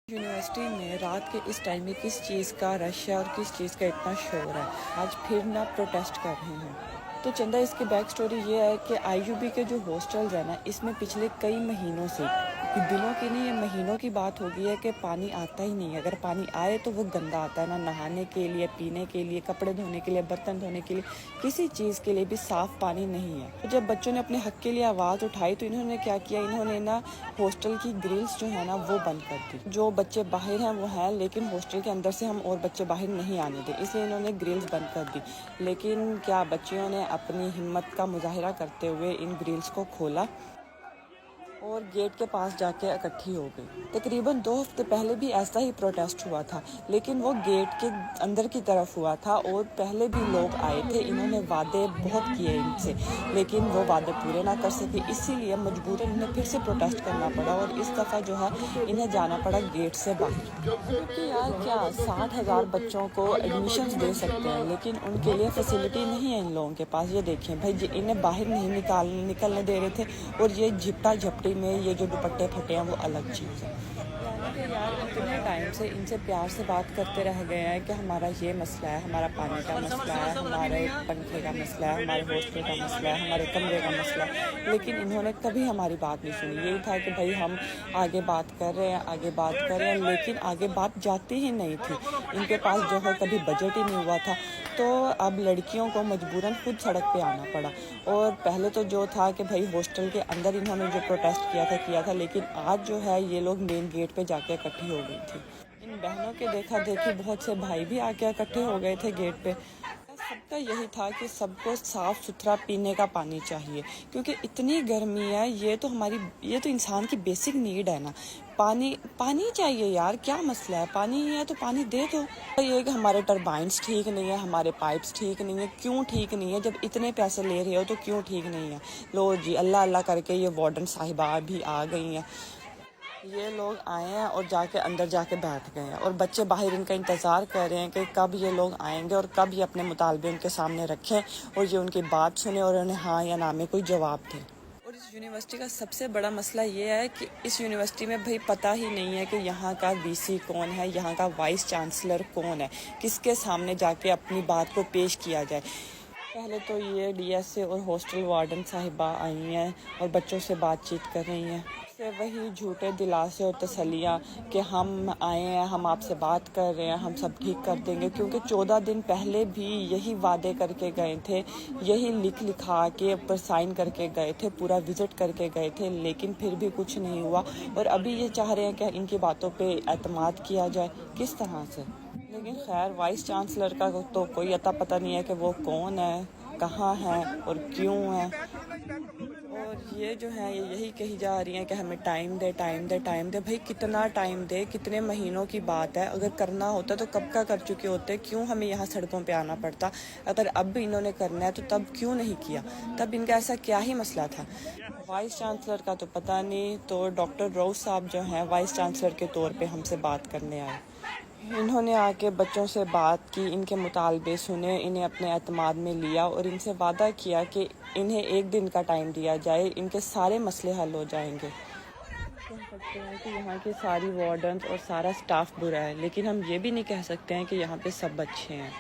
University میں رات کے اس ٹائم میں کس چیز کا رش ہے اور کس چیز کا اتنا شور ہے؟ آج پھر نہ پروٹیسٹ کر رہے ہیں۔ تو چندہ اس کی بیک سٹوری یہ ہے کہ آئی یو بی کے جو ہاسٹلز ہیں نا، اس میں پچھلے کئی مہینوں سے، دنوں کی نہیں، یہ مہینوں کی بات ہو گئی ہے کہ پانی آتا ہی نہیں ہے۔ اگر پانی آئے تو وہ گندا آتا ہے، نہ نہانے کے لیے، پینے کے لیے، کپڑے دھونے کے لیے، برتن دھونے کے لیے، کسی چیز کے لیے بھی صاف پانی نہیں ہے۔ تو جب بچوں نے اپنے حق کے لیے آواز اٹھائی تو انہوں نے کیا کیا، انہوں نے نا ہاسٹل کی گرلز جو ہے نا وہ بند کر دی۔ جو بچے باہر ہیں وہ ہیں، لیکن ہاسٹل کے اندر سے ہم اور بچے باہر نہیں آنے دیں، اس لیے انہوں نے گرلز بند کر دی۔ لیکن کیا بچیوں نے اپنی ہمت کا مظاہرہ کرتے ہوئے ان گرلز کو کھولا اور گیٹ کے پاس جا کے اکٹھی ہو گئی۔ تقریباً 2 ہفتے پہلے بھی ایسا ہی پروٹیسٹ ہوا تھا، لیکن وہ گیٹ کے اندر کی طرف ہوا تھا اور پہلے بھی لوگ آئے تھے، انہوں نے وعدے بہت کیے ان سے، لیکن وہ وعدے پورے نہ کر سکے، اسی لیے مجبوراً انہیں پھر سے پروٹیسٹ کرنا پڑا اور اس دفعہ جو ہے انہیں جانا پڑا گیٹ سے باہر۔ کیونکہ یار کیا 60,000 بچوں کو ایڈمیشنز دے سکتے ہیں، لیکن ان کے لیے فیسلٹی نہیں ہے ان لوگوں کے پاس۔ یہ دیکھیں بھائی، انہیں باہر نہیں نکلنے دے رہے تھے، اور یہ جھپٹا جھپٹی میں یہ جو دوپٹے پھٹے ہیں وہ الگ چیز ہے۔ یار اتنے ٹائم سے ان سے پیار سے بات کرتے رہ گئے ہیں کہ ہمارا یہ مسئلہ ہے، ہمارا پانی کا مسئلہ ہے، ہمارے پنکھے کا مسئلہ ہے، ہمارے ہاسٹل کا مسئلہ ہے، ہمارے کمرے کا مسئلہ ہے، لیکن انہوں نے کبھی ہماری بات نہیں سنی۔ یہی تھا کہ بھائی ہم آگے بات کر رہے ہیں، آگے بات کر رہے ہیں، لیکن آگے بات جاتی ہی نہیں تھی۔ ان کے پاس جو ہے کبھی بجٹ ہی نہیں ہوا تھا، تو اب لڑکیوں کو مجبوراً خود سڑک پہ آنا پڑا۔ اور پہلے تو جو تھا کہ بھائی ہاسٹل کے اندر انہوں نے جو پروٹیسٹ کیا تھا، لیکن آج جو ہے یہ لوگ مین گیٹ پہ جا کے اکٹھی ہو گئی تھی۔ ان بہنوں کے دیکھا دیکھی بہت سے بھائی بھی آ کے اکٹھے ہو گئے تھے گیٹ پہ۔ سب کا یہی تھا کہ سب کو صاف ستھرا پینے کا پانی چاہیے، کیونکہ اتنی گرمی ہے، یہ تو انسان کی بیسک نیڈ ہے نا۔ پانی چاہیے یار، کیا مسئلہ ہے؟ پانی ہی ہے تو پانی دے دو۔ یہ کہ ہمارے ٹربائنس ٹھیک نہیں ہے، ہمارے پائپس ٹھیک نہیں ہے۔ کیوں ٹھیک نہیں ہے؟ جب اتنے پیسے لے رہے ہو تو کیوں ٹھیک نہیں ہے؟ لو جی، اللہ اللہ کر کے یہ وارڈن صاحبہ بھی آ گئی ہیں، یہ لوگ آئے ہیں اور جا کے اندر جا کے بیٹھ گئے ہیں، اور بچے باہر ان کا انتظار کر رہے ہیں کہ کب یہ لوگ آئیں گے اور کب یہ اپنے مطالبے ان کے سامنے رکھیں اور یہ ان کی بات سنیں اور انہیں ہاں یا نا میں کوئی جواب دیں۔ اور اس یونیورسٹی کا سب سے بڑا مسئلہ یہ ہے کہ اس یونیورسٹی میں بھائی پتہ ہی نہیں ہے کہ یہاں کا وی سی کون ہے، یہاں کا وائس چانسلر کون ہے، کس کے سامنے جا کے اپنی بات کو پیش کیا جائے۔ پہلے تو یہ ڈی ایس اے اور ہاسٹل وارڈن صاحبہ آئی ہیں اور بچوں سے بات چیت کر رہی ہیں، سے وہی جھوٹے دلاسے اور تسلیاں کہ ہم آئے ہیں، ہم آپ سے بات کر رہے ہیں، ہم سب ٹھیک کر دیں گے، کیونکہ 14 دن پہلے بھی یہی وعدے کر کے گئے تھے، یہی لکھا کے اوپر سائن کر کے گئے تھے، پورا وزٹ کر کے گئے تھے، لیکن پھر بھی کچھ نہیں ہوا، اور ابھی یہ چاہ رہے ہیں کہ ان کی باتوں پہ اعتماد کیا جائے۔ کس طرح سے؟ لیکن خیر، وائس چانسلر کا تو کوئی اتا پتہ نہیں ہے کہ وہ کون ہے، کہاں ہے اور کیوں ہے، اور یہ جو ہے یہی کہی جا رہی ہیں کہ ہمیں ٹائم دے۔ بھائی کتنا ٹائم دے؟ کتنے مہینوں کی بات ہے؟ اگر کرنا ہوتا تو کب کا کر چکے ہوتے، کیوں ہمیں یہاں سڑکوں پہ آنا پڑتا؟ اگر اب بھی انہوں نے کرنا ہے تو تب کیوں نہیں کیا؟ تب ان کا ایسا کیا ہی مسئلہ تھا؟ وائس چانسلر کا تو پتہ نہیں، تو ڈاکٹر روز صاحب جو ہیں وائس چانسلر کے طور پہ ہم سے بات کرنے آئے۔ انہوں نے آ کے بچوں سے بات کی، ان کے مطالبے سنے، انہیں اپنے اعتماد میں لیا اور ان سے وعدہ کیا کہ انہیں 1 دن کا ٹائم دیا جائے، ان کے سارے مسئلے حل ہو جائیں گے۔ کہہ سکتے ہیں کہ یہاں کی ساری وارڈنز اور سارا سٹاف برا ہے، لیکن ہم یہ بھی نہیں کہہ سکتے ہیں کہ یہاں پہ سب اچھے ہیں۔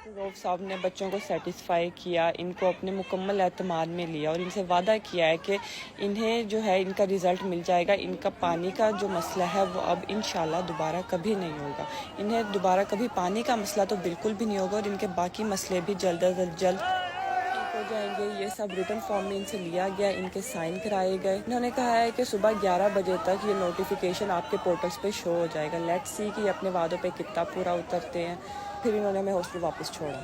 روف صاحب نے بچوں کو سیٹسفائی کیا، ان کو اپنے مکمل اعتماد میں لیا اور ان سے وعدہ کیا ہے کہ انہیں جو ہے ان کا رزلٹ مل جائے گا، ان کا پانی کا جو مسئلہ ہے وہ اب انشاءاللہ دوبارہ کبھی نہیں ہوگا، انہیں دوبارہ کبھی پانی کا مسئلہ تو بالکل بھی نہیں ہوگا، اور ان کے باقی مسئلے بھی جلد از جلد ٹھیک ہو جائیں گے۔ یہ سب ریٹن فارم میں ان سے لیا گیا، ان کے سائن کرائے گئے۔ انہوں نے کہا ہے کہ صبح 11 بجے تک یہ نوٹیفیکیشن آپ کے پورٹلز پہ شو ہو جائے گا۔ لیٹس سی کہ یہ اپنے وعدوں پہ کتنا پورا اترتے ہیں۔ پھر انہوں نے ہمیں ہاسٹل واپس چھوڑا۔